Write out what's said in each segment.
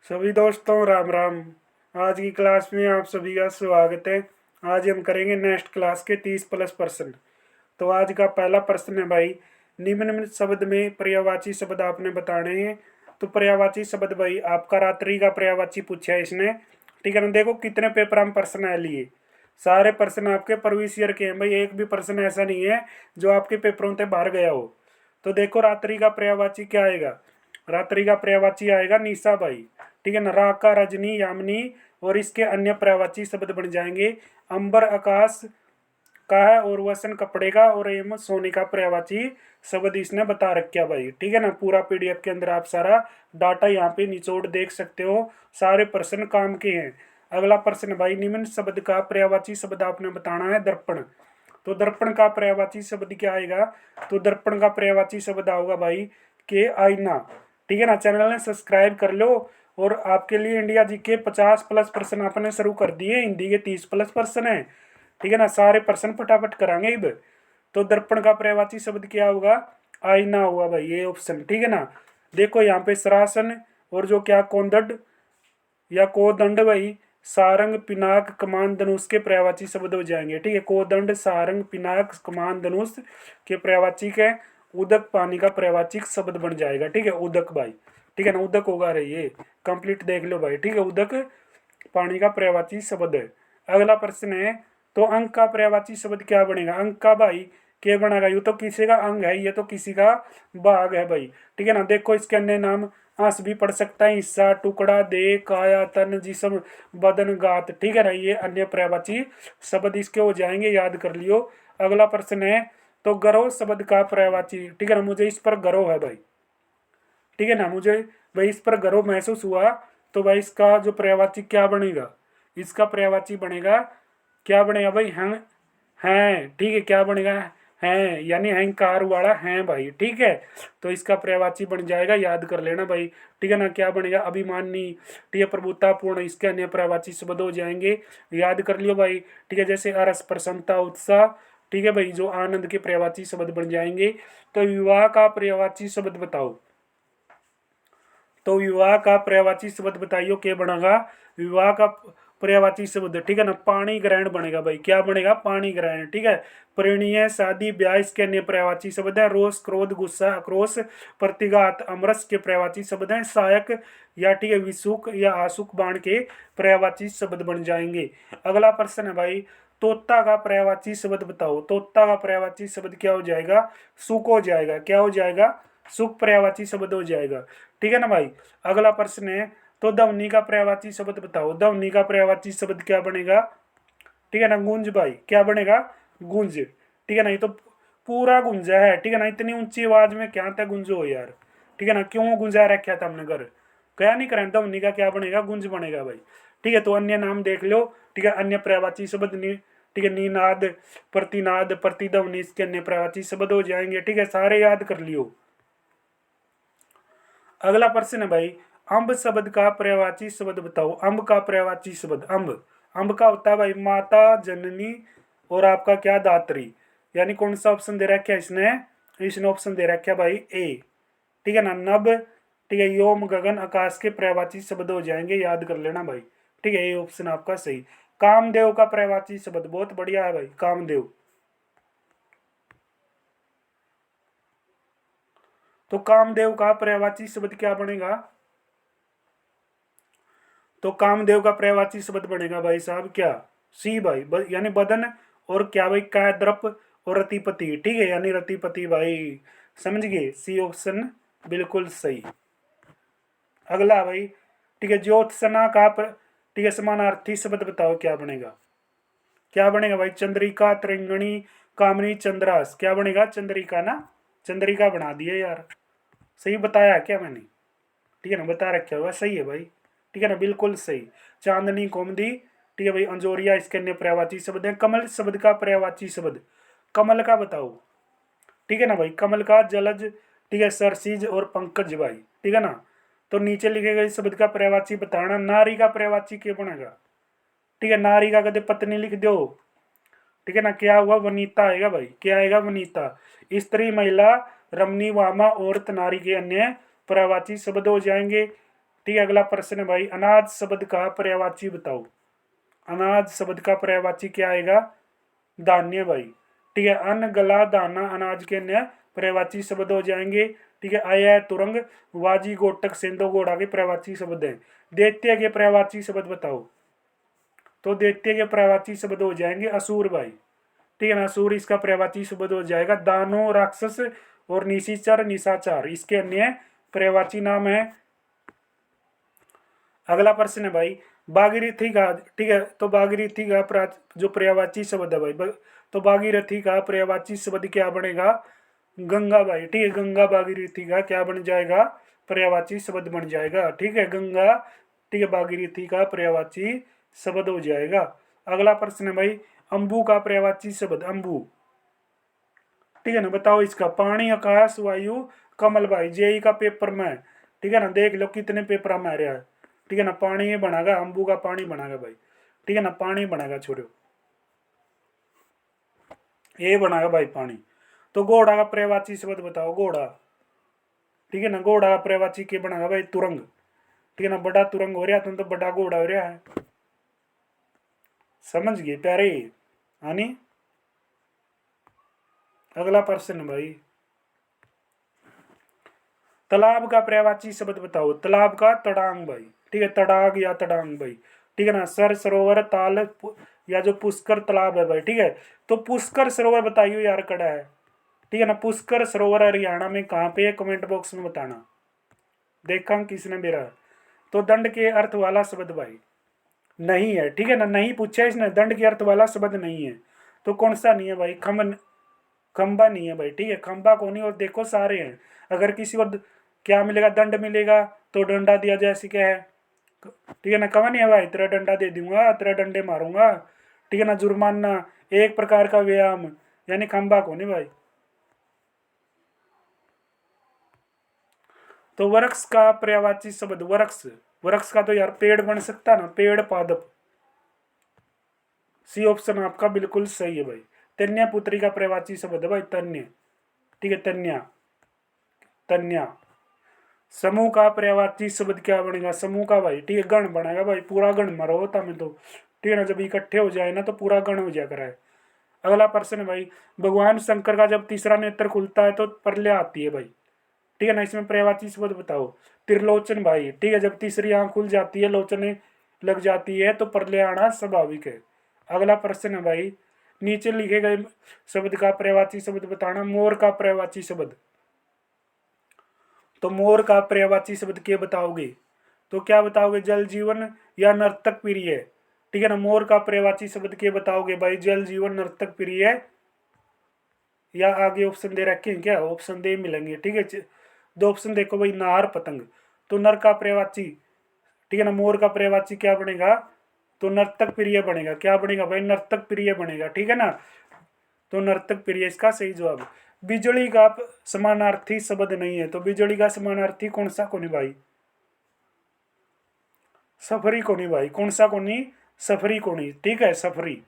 सभी दोस्तों राम राम। आज की क्लास में आप सभी का स्वागत है। आज हम करेंगे नेक्स्ट क्लास के 30+ प्रश्न। तो आज का पहला प्रश्न है भाई, निम्न शब्द में पर्यायवाची शब्द आपने बताने हैं। तो पर्यायवाची शब्द भाई आपका रात्रि का पर्यायवाची पूछा है इसने। ठीक है ना, देखो कितने पेपर हम प्रश्न है लिए। सारे प्रश्न आपके प्रीवियस ईयर के हैं भाई, एक भी प्रश्न ऐसा नहीं है जो आपके पेपरों से बाहर गया हो। तो देखो रात्रि का पर्यायवाची क्या आएगा। रात्रि का पर्यायवाची आएगा निशा भाई। ठीक है ना, राग का रजनी यामिनी और इसके अन्य पर्यायवाची शब्द बन जाएंगे अंबर आकाश का है, और वसन कपड़े का, और एम सोने का पर्यायवाची शब्द इसने बता रखा भाई। ठीक है ना, पूरा पीडीएफ के अंदर आप सारा डाटा यहाँ पे निचोड़ देख सकते हो। सारे प्रश्न काम के हैं। अगला प्रश्न भाई, निम्न शब्द का पर्यायवाची शब्द आपने बताना है दर्पण। तो दर्पण का पर्यायवाची शब्द क्या आएगा। तो दर्पण का पर्यायवाची शब्द आएगा भाई के आईना। ठीक है ना, चैनल ने सब्सक्राइब कर लो। और आपके लिए इंडिया जी के 50+ प्रश्न आपने शुरू कर दिए, हिंदी के 30+ प्रश्न है। ठीक है ना, सारे प्रश्न फटाफट करांगे अब। तो दर्पण का पर्यायवाची शब्द क्या होगा, आईना हुआ भाई, ये ऑप्शन। ठीक है ना, देखो यहाँ पे सरासन और जो क्या कोंदड या कोदंड भाई, सारंग पिनाक कमान धनुष के पर्यायवाची शब्द हो जाएंगे। ठीक है, कोदंड सारंग पिनाक कमान धनुष के पर्यायवाची है। उदक पानी का पर्यायवाची शब्द बन जाएगा। ठीक है, उदक भाई। ठीक है ना, उदक होगा रे, ये कंप्लीट देख लो भाई। ठीक है, उदक पानी का पर्यायवाची शब्द है। अगला प्रश्न है, तो अंक का पर्यायवाची शब्द क्या बनेगा। अंक का भाई क्या बनेगा, ये तो किसी का अंग है, ये तो किसी का भाग है भाई। ठीक है ना, देखो इसके अन्य नाम अंश भी पढ़ सकता है, हिस्सा, टुकड़ा, देह, काया, तन, जिस्म, बदन, गात। ठीक है ना, ये अन्य पर्यायवाची शब्द इसके हो जाएंगे, याद कर लियो। अगला प्रश्न है, तो गौरव शब्द का पर्यायवाची। ठीक है ना, मुझे इस पर गौरव है भाई। ठीक है ना, मुझे भाई इस पर गर्व महसूस हुआ। तो भाई इसका जो पर्यायवाची क्या बनेगा, इसका पर्यायवाची बनेगा, क्या बनेगा भाई, हैं। ठीक है, क्या बनेगा, हैं, यानी अहंकार वाला हैं भाई। ठीक है, तो इसका पर्यायवाची बन जाएगा, याद कर लेना भाई। ठीक है ना, क्या बनेगा, अभिमानी। ठीक है, प्रभुतापूर्ण, इसके अन्य पर्यायवाची शब्द हो जाएंगे, याद कर लियो भाई। ठीक है, जैसे अरस, प्रसन्नता, उत्साह। ठीक है भाई, जो आनंद के पर्यायवाची शब्द बन जाएंगे। तो विवाह का पर्यायवाची शब्द बताओ। तो विवाह का पर्यायवाची शब्द बताइयो क्या बनेगा। विवाह का पर्यायवाची शब्द, ठीक है ना, पाणी ग्रहण बनेगा भाई। क्या बनेगा, पाणी ग्रहण। ठीक है, परिणय, शादी, ब्याह, इसके अन्य पर्यायवाची शब्द है रोष, क्रोध, गुस्सा, आक्रोश, प्रतिघात, अमरस के पर्यायवाची शब्द है सहायक या ठीक है विसुख या आसुक बाण के पर्यायवाची शब्द बन जाएंगे। अगला प्रश्न है भाई, तोता का पर्यायवाची शब्द बताओ। तोता का पर्यायवाची शब्द क्या हो जाएगा, सुख हो जाएगा। क्या हो जाएगा, सुख पर्यायवाची शब्द हो जाएगा। ठीक है ना भाई। अगला प्रश्न है, तो ध्वनि का पर्यायवाची शब्द बताओ। ध्वनि का पर्यायवाची शब्द क्या बनेगा। ठीक है ना, गूंज भाई। क्या बनेगा, गूंज। ठीक है ना, ये तो पूरा गुंजा है। ठीक है ना, इतनी ऊंची आवाज में क्या था गुंजो यार। ठीक है ना, क्यों गुंजा रखा था हमने घर, क्या नहीं करें। ध्वनि का क्या बनेगा, गुंज बनेगा भाई। ठीक है, तो अन्य नाम देख लो। ठीक है, अन्य पर्यायवाची शब्द ठीक है, निनाद, प्रतिनाद, प्रतिध्वनि, इसके अन्य पर्यायवाची शब्द हो जाएंगे। ठीक है, सारे याद कर लियो। अगला प्रश्न है भाई, अम्ब शब्द का पर्यायवाची शब्द बताओ। अम्ब का पर्यायवाची शब्द, अम्ब। अम्ब का होता है भाई माता, जननी और आपका क्या, दात्री। यानी कौन सा ऑप्शन दे रखा है इसने, इसने ऑप्शन दे रखा है भाई ए। ठीक है ना, नभ, ठीक है, योम, गगन, आकाश के पर्यायवाची शब्द हो जाएंगे, याद कर लेना भाई। ठीक है, ये ऑप्शन आपका सही। कामदेव का पर्यायवाची शब्द, बहुत बढ़िया है भाई, कामदेव। तो कामदेव का पर्यायवाची शब्द क्या बनेगा। तो कामदेव का पर्यायवाची शब्द बनेगा भाई साहब क्या, सी भाई, यानी बदन और क्या भाई, काय द्रप और रतिपति। ठीक है, यानी रतिपति भाई, समझ गए, सी ऑप्शन बिल्कुल सही। अगला भाई, ठीक है, ज्योत्सना का ठीक है समानार्थी शब्द बताओ क्या बनेगा। क्या बनेगा भाई, चंद्रिका, त्रिंगणी, कामनी, चंद्रास। क्या बनेगा, चंद्रिका ना, चंद्रिका बना दिए यार। सही बताया क्या मैंने, ठीक है ना, बता रखा हुआ सही है भाई। ठीक है ना, बिल्कुल सही। चांदनी, कोमदी। ठीक है भाई, अंजोरिया, इसके अन्य पर्यायवाची शब्द है। कमल शब्द का पर्यायवाची शब्द, कमल का बताओ। ठीक है ना भाई, कमल का जलज, ठीक है, सरसीज और पंकज भाई। ठीक है ना, तो नीचे लिखे गए शब्द का पर्यायवाची बताना। नारी का पर्यायवाची क्या बनेगा। ठीक है, नारी का कदे पत्नी लिख दो। ठीक है ना, क्या हुआ, वनीता आएगा भाई। क्या आएगा, वनीता। स्त्री, महिला, रमणी, वामा, औरत, नारी के अन्य पर्यायवाची शब्द हो जाएंगे। ठीक है, अगला प्रश्न है भाई, अनाज शब्द का पर्यायवाची बताओ। अनाज शब्द का पर्यायवाची क्या आएगा? धान्य भाई। ठीक है, अन्न, गला, दाना, अनाज के अन्य पर्यायवाची शब्द हो जाएंगे। ठीक है, अय, तुरंग, वाजी, गोटक, सेंधो, घोड़ा के पर्यायवाची शब्द हैं। दैत्य के पर्यायवाची शब्द बताओ। तो दैत्य के पर्यायवाची शब्द हो जाएंगे असुर भाई। ठीक है ना, असुर इसका पर्यायवाची शब्द हो जाएगा। दानो, राक्षस, और निशिचर, निशाचर इसके अन्य पर्यायवाची नाम है। अगला प्रश्न है भाई, भागीरथी का, ठीक है, तो भागीरथी का जो पर्यायवाची शब्द है भाई, तो भागीरथी का पर्यायवाची शब्द क्या बनेगा? गंगा भाई। ठीक है, गंगा भागीरथी का क्या बन जाएगा? पर्यायवाची शब्द बन जाएगा। ठीक है, गंगा, ठीक है, भागीरथी का पर्यायवाची शब्द हो जाएगा। अगला प्रश्न है भाई, अंबु का पर्यायवाची शब्द, अंबु। ठीक है ना, बताओ इसका। पानी, आकाश, वायु, कमल भाई, जेई का पेपर में। ठीक है ना, देख लो कितने पेपर में आ रहा है। ठीक है ना, पानी ये बनागा, अंबू का पानी बनागा भाई। ठीक है ना, पानी बनागा छोड़ो, ये बनागा भाई पानी। तो घोड़ा का पर्यायवाची शब्द बताओ, घोड़ा। ठीक है ना, घोड़ा का पर्यायवाची के बनागा भाई? तुरंग। ठीक है ना, बड़ा तुरंग हो रहा, तुम तो बड़ा घोड़ा हो रहा है। समझ गए प्यारे? हानी। अगला प्रश्न भाई, तालाब का पर्यायवाची शब्द बताओ। तालाब का तड़ांग भाई। ठीक है, तड़ाग या तड़ांग भाई। ठीक है ना, सर, सरोवर, ताल, या जो पुष्कर तालाब है भाई। ठीक है, तो पुष्कर सरोवर बताइए यार, कड़ा है। ठीक है ना, पुष्कर सरोवर हरियाणा में कहाँ पे है? कमेंट बॉक्स में बताना, देखा किसने मेरा। तो दंड के अर्थ वाला शब्द भाई नहीं है। ठीक है ना, नहीं पूछा इसने, दंड के अर्थ वाला शब्द नहीं है। तो कौन सा नहीं है भाई? खंबा नहीं है भाई। ठीक है, खंबा को नहीं, और देखो सारे हैं। अगर किसी को क्या मिलेगा? दंड मिलेगा, तो डंडा दिया जाए, ऐसी क्या है? ठीक है ना, कवन नहीं है भाई, तेरा डंडा दे दूंगा, तेरा डंडे मारूंगा। ठीक है ना, जुर्माना एक प्रकार का व्यायाम, यानी खंबा को नहीं भाई। तो वृक्ष का पर्यायवाची शब्द, वृक्ष। वृक्ष का तो यार पेड़ बन सकता ना, पेड़, पादप। सी ऑप्शन आपका बिल्कुल सही है भाई। तन्या पुत्री का पर्यायवाची शब्द है भाई, तन्य। ठीक है, तन्या, तन्या। समूह का पर्यायवाची शब्द क्या बनेगा? समूह का भाई, ठीक है, गण बनेगा भाई, पूरा गण मरो होता में तो। ठीक है ना, जब इकट्ठे हो जाए ना तो पूरा गण हो जाया करा है। अगला प्रश्न है भाई, भगवान शंकर का जब तीसरा नेत्र खुलता है तो प्रलय आती है भाई। ठीक है ना, इसमें पर्यायवाची शब्द बताओ। त्रिलोचन भाई। ठीक है, जब तीसरी आंख खुल जाती है, लोचने लग जाती है, तो प्रलय आना स्वाभाविक है। अगला प्रश्न है भाई, नीचे लिखे गए शब्द का पर्यायवाची शब्द बताना। मोर का पर्यायवाची शब्द, तो मोर का पर्यायवाची शब्द क्या बताओगे? तो क्या बताओगे? जल जीवन या नर्तक प्रिय। ठीक है ना, मोर का पर्यायवाची शब्द क्या बताओगे भाई? जल जीवन, नर्तक प्रिय, या आगे ऑप्शन दे रखे हैं क्या? ऑप्शन दे मिलेंगे। ठीक है, दो ऑप्शन देखो भाई, नार, पतंग। तो नर का पर्यायवाची, ठीक है ना, मोर का पर्यायवाची क्या बनेगा? तो नर्तक प्रिय बनेगा। क्या बनेगा भाई? नर्तक प्रिय बनेगा। ठीक है ना, तो नर्तक प्रिय इसका सही जवाब। बिजली का समानार्थी शब्द नहीं है, तो बिजली का समानार्थी कौन सा कोनी भाई? सफरी कोनी भाई। कौन सा कोनी? सफरी कोनी। ठीक है, सफरी।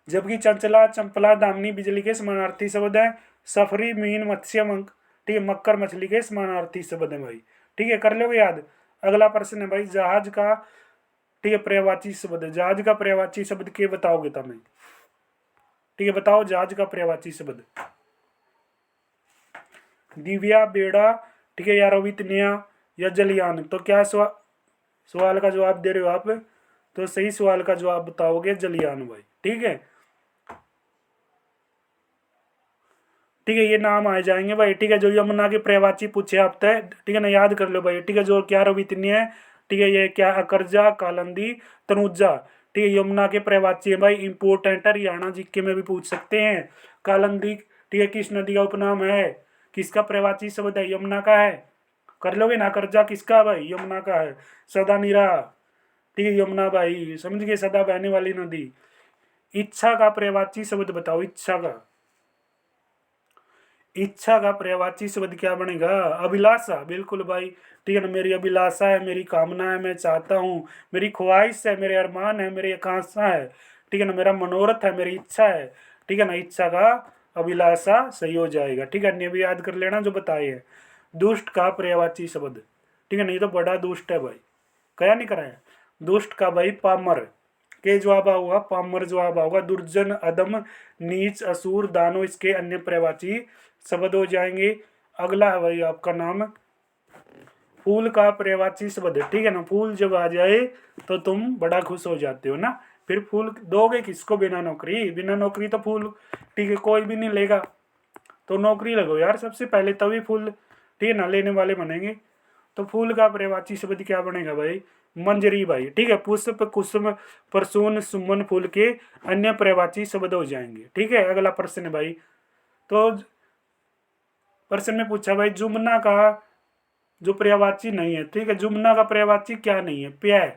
जबकि चंचला, चंपला, दामिनी बिजली के समानार्थी शब्द है। सफरी, मीन, मत्स्य, ठीक है, मक्कर मछली के समानार्थी शब्द है भाई। ठीक है, कर लो याद। अगला प्रश्न है भाई, जहाज का, ठीक है, पर्यायवाची शब्द है। जहाज का पर्यायवाची शब्द के बताओगे तुम्हें? ठीक है, बताओ जहाज का पर्यायवाची शब्द। दिव्या, बेड़ा, ठीक है, या रवितनिया, या जलयान। तो क्या सवाल का जवाब दे रहे हो आप? तो सही सवाल का जवाब बताओगे जलयान भाई। ठीक है, ठीक है, ये नाम आ जाएंगे भाई। ठीक है, जो यमुना के पर्यायवाची पूछे आप तय, ठीक है ना, याद कर लो भाई। ठीक है, जो क्या रवितन्य है, ठीक है, ये क्या अकरजा, कालंदी, तनुजा। ठीक है, यमुना के पर्यायवाची है भाई, इंपोर्टेंट है, हरियाणा जीके में भी पूछ सकते हैं। कालंदी, ठीक है, किस नदी का उपनाम है? किसका पर्यायवाची शब्द है? यमुना का है। कर लोगे ना? कर्जा किसका है भाई? यमुना का है। सदा नीरा, ठीक है, यमुना भाई, समझ गए, सदा बहने वाली नदी। इच्छा का पर्यायवाची शब्द बताओ, इच्छा का। इच्छा का पर्यायवाची शब्द क्या बनेगा? अभिलाषा, बिल्कुल भाई। ठीक है ना, मेरी अभिलाषा है, मेरी कामना है, मैं चाहता हूँ, मेरी ख्वाहिश है, मेरे अरमान है, मेरी आकांक्षा है। ठीक है ना, मेरा मनोरथ है, मेरी इच्छा है। ठीक है ना, इच्छा का अभिलाषा सही हो जाएगा। ठीक है, अन्य भी याद कर लेना जो बताए हैं। दुष्ट का पर्यायवाची शब्द, ठीक है, नहीं तो बड़ा दुष्ट है भाई। कया नहीं कराया दुष्ट का भाई पामर के जवाब होगा, पामर जवाब होगा। दुर्जन, अदम, नीच, असुर, दानो इसके अन्य पर्यायवाची शब्द हो जाएंगे। अगला है भाई आपका नाम फूल का पर्यायवाची शब्द, ठीक है ना। फूल जब आ जाए तो तुम बड़ा खुश हो जाते हो ना, फिर फूल दोगे किसको बिना नौकरी? बिना नौकरी तो फूल, ठीक है, कोई भी नहीं लेगा। तो नौकरी लगो यार सबसे पहले, तभी फूल, ठीक है ना, लेने वाले बनेंगे। तो फूल का पर्यायवाची शब्द क्या बनेगा भाई? मंजरी भाई, ठीक है। पुष्प, कुसुम, परसून, सुमन फूल के अन्य पर्यायवाची शब्द हो जाएंगे, ठीक है। अगला प्रश्न है भाई, तो प्रश्न में पूछा भाई जुमना का जो पर्यायवाची नहीं है, ठीक है, जुमना का पर्यायवाची क्या नहीं है? प्याय,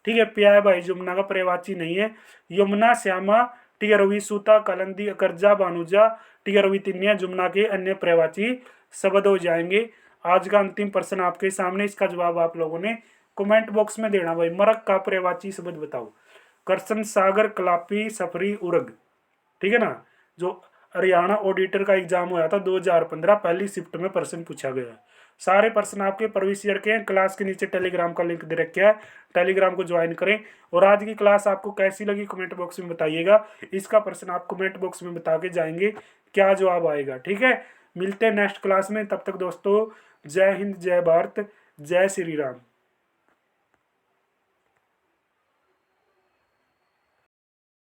ठीक है, प्याय भाई जुमना का पर्यायवाची नहीं है। यमुना, श्यामा, ठीक है, रवि, सूता, कलंदी, अकरजा, भानुजा, ठीक है, रवि, तिन्या जुमना के अन्य पर्यायवाची शब्द हो जाएंगे। आज का अंतिम प्रश्न आपके सामने, इसका जवाब आप लोगों ने कमेंट बॉक्स में देना भाई। मरक का पर्यायवाची शब्द बताओ। करसन, सागर, कलापी, सफरी, उर्ग, ठीक है ना। जो हरियाणा ऑडिटर का एग्जाम हुआ था 2015, पहली शिफ्ट में प्रश्न पूछा गया है। सारे प्रश्न आपके प्रवेश ईयर के हैं। क्लास के नीचे टेलीग्राम का लिंक दे रखा है, टेलीग्राम को ज्वाइन करें। और आज की क्लास आपको कैसी लगी कमेंट बॉक्स में बताइएगा। इसका प्रश्न आप कमेंट बॉक्स में बता के जाएंगे क्या जवाब आएगा, ठीक है। मिलते हैं नेक्स्ट क्लास में, तब तक दोस्तों जय हिंद, जय भारत, जय श्री राम।